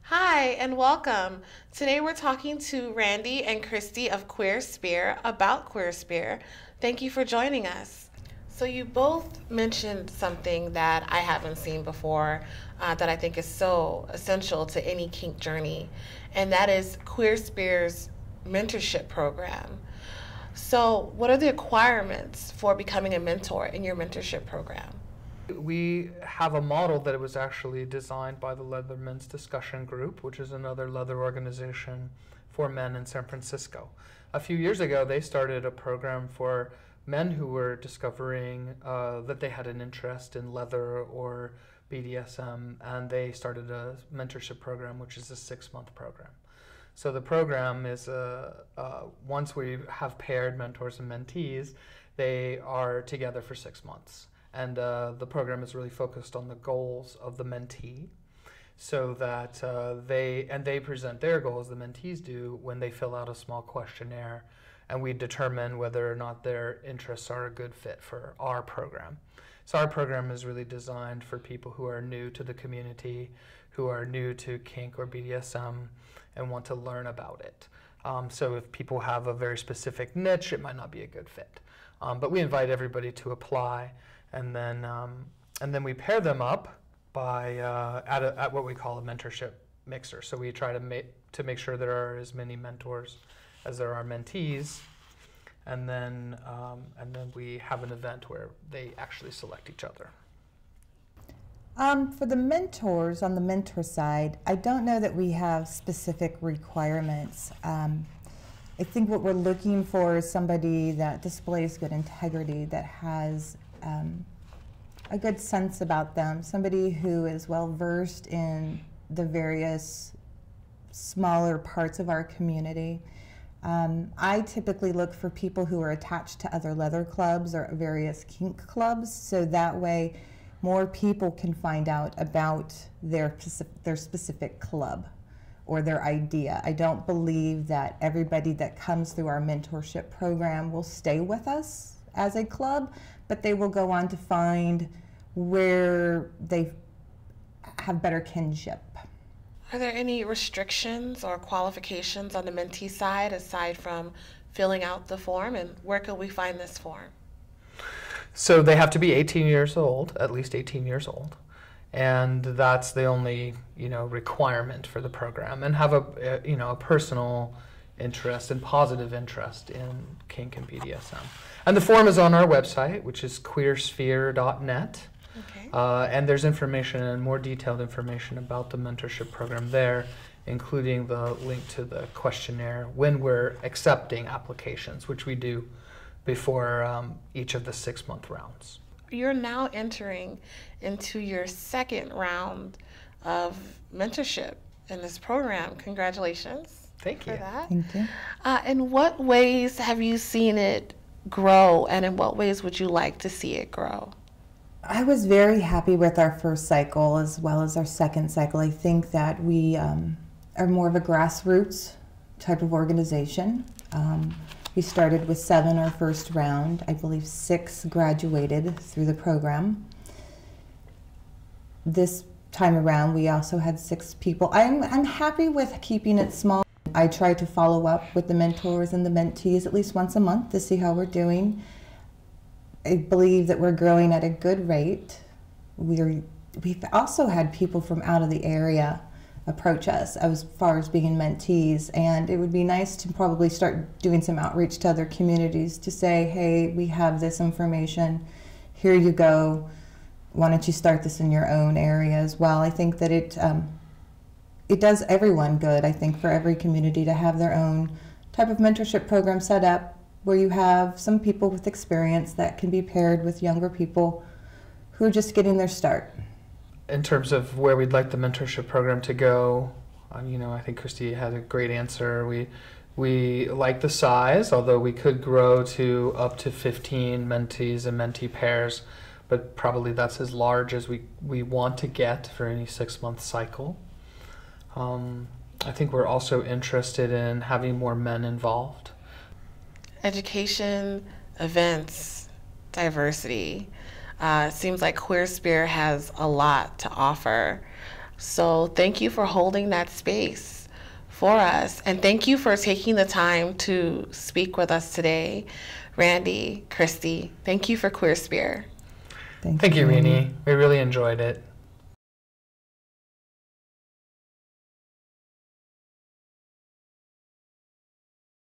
Hi, and welcome. Today we're talking to Randy and Christy of Queer Spear about Queer Spear. Thank you for joining us. So you both mentioned something that I haven't seen before that I think is so essential to any kink journey, and that is Queer Spear's Mentorship Program. So what are the requirements for becoming a mentor in your mentorship program? We have a model that was actually designed by the Leather Men's Discussion Group, which is another leather organization for men in San Francisco. A few years ago, they started a program for men who were discovering that they had an interest in leather or BDSM, and they started a mentorship program, which is a 6-month program. So the program is, once we have paired mentors and mentees, they are together for 6 months. And the program is really focused on the goals of the mentee, so that they present their goals, the mentees do, when they fill out a small questionnaire, and we determine whether or not their interests are a good fit for our program. So our program is really designed for people who are new to the community, who are new to kink or BDSM, and want to learn about it. So if people have a very specific niche, it might not be a good fit. But we invite everybody to apply. And then we pair them up by at what we call a mentorship mixer. So we try to make sure there are as many mentors as there are mentees, and then we have an event where they actually select each other. For the mentors, on the mentor side, I don't know that we have specific requirements. I think what we're looking for is somebody that displays good integrity, that has a good sense about them, somebody who is well versed in the various smaller parts of our community. I typically look for people who are attached to other leather clubs or various kink clubs, so that way more people can find out about their specific club or their idea. I don't believe that everybody that comes through our mentorship program will stay with us as a club, but they will go on to find where they have better kinship. Are there any restrictions or qualifications on the mentee side aside from filling out the form, and where can we find this form? So they have to be 18 years old, at least 18 years old, and that's the only requirement for the program, and have a personal interest and positive interest in kink and BDSM. And the form is on our website, which is queersphere.net. Okay. And there's information and more detailed information about the mentorship program there, including the link to the questionnaire when we're accepting applications, which we do before each of the 6-month rounds. You're now entering into your second round of mentorship in this program. Congratulations. Thank you. For that. Thank you. In what ways have you seen it grow, and in what ways would you like to see it grow? I was very happy with our first cycle as well as our second cycle. I think that we are more of a grassroots type of organization. We started with 7 our first round. I believe 6 graduated through the program. This time around, we also had 6 people. I'm happy with keeping it small. I try to follow up with the mentors and the mentees at least once a month to see how we're doing. I believe that we're growing at a good rate. We've also had people from out of the area approach us as far as being mentees, and it would be nice to probably start doing some outreach to other communities to say, hey, we have this information, here you go, why don't you start this in your own area as well. I think that it does everyone good, I think, for every community to have their own type of mentorship program set up where you have some people with experience that can be paired with younger people who are just getting their start. In terms of where we'd like the mentorship program to go, I think Christy had a great answer. We like the size, although we could grow to up to 15 mentees and mentee pairs, but probably that's as large as we want to get for any 6-month cycle. I think we're also interested in having more men involved. Education, events, diversity. It seems like Queer Spear has a lot to offer. So thank you for holding that space for us. And thank you for taking the time to speak with us today. Randi, Christy, thank you for Queer Spear. Thank you, Renie. We really enjoyed it.